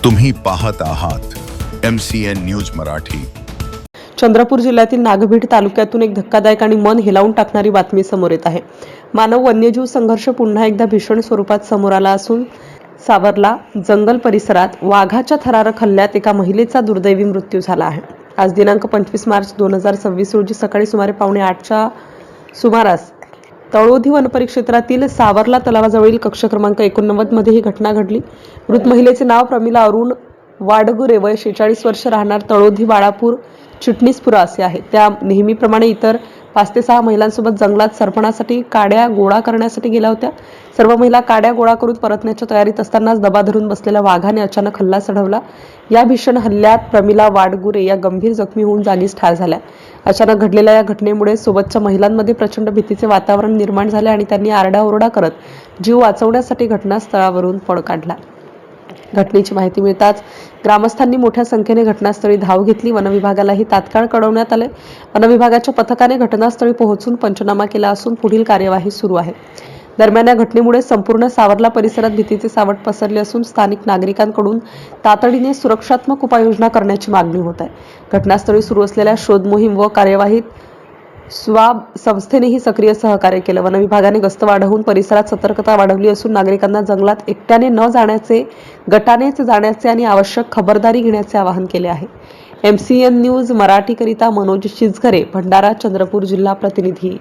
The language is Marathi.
तुम्ही पाहत आहात MCN न्यूज मराठी। चंद्रपूर जिल्ह्यातील नागभीड तालुक्यातून एक धक्कादायक आणि मन हेलावून टाकणारी बातमी समोर येत आहे। मानव वन्यजीव संघर्ष पुन्हा एकदा भीषण स्वरूपात समोर आला असून सावरला जंगल परिसरात वाघाच्या थरारक हल्ल्यात एका महिलेचा दुर्दैवी मृत्यू झाला आहे। आज दिनांक 25 मार्च 2026 रोजी सकाळी सुमारे 7:45च्या सुमारास तळोधी वनपरिक्षेत्रातील सावरला तलावाजवळील कक्ष क्रमांक 89 मध्ये ही घटना घडली। मृत महिलेचे नाव प्रमिला अरुण वाडगुरे, वय 46 वर्ष, राहणार तळोधी बाळापूर चिटणीसपुरा असे आहे। त्या नेहमीप्रमाणे इतर 5 ते 6 महिलांसोबत जंगलात सरपणासाठी काड्या गोळा करण्यासाठी गेल्या होत्या। सर्व महिला काड्या गोळा करून परतण्याच्या तयारीत असतानाच दबा धरून बसलेल्या वाघाने अचानक हल्ला चढवला। या भीषण हल्ल्यात प्रमिला वाडगुरे या गंभीर जखमी होऊन जागीच ठार झाल्या। अचानक घडलेल्या या घटनेमुळे सोबतच्या महिलांमध्ये प्रचंड भीतीचे वातावरण निर्माण झाले आणि त्यांनी आरडाओरडा करत जीव वाचवण्यासाठी घटनास्थळावरून पळ काढला। घटनेची माहिती मिळताच ग्रामस्थांनी मोठ्या संख्येने घटनास्थळी धाव घेतली। वनविभागालाही तात्काळ कळवण्यात आले। वनविभागाच्या पथकाने घटनास्थळी पोहोचून पंचनामा केला असून पुढील कार्यवाही सुरू आहे। दरम्यान या घटनेमुळे संपूर्ण सावरला परिसरात भीतीचे सावट पसरले असून स्थानिक नागरिकांकडून तातडीने सुरक्षात्मक उपाययोजना करण्याची मागणी होत आहे। घटनास्थळी सुरू असलेल्या शोध मोहीम व कार्यवाहीत स्वाब संस्थेनेही सक्रिय सहकार्य केलं। वनविभागाने गस्त वाढवून परिसरात सतर्कता वाढवली असून नागरिकांना जंगलात एकट्याने न जाण्याचे, गटानेच जाण्याचे आणि आवश्यक खबरदारी घेण्याचे आवाहन केले आहे। MCN न्यूज मराठीकरिता मनोज शिजघरे, भंडारा, चंद्रपूर जिल्हा प्रतिनिधी।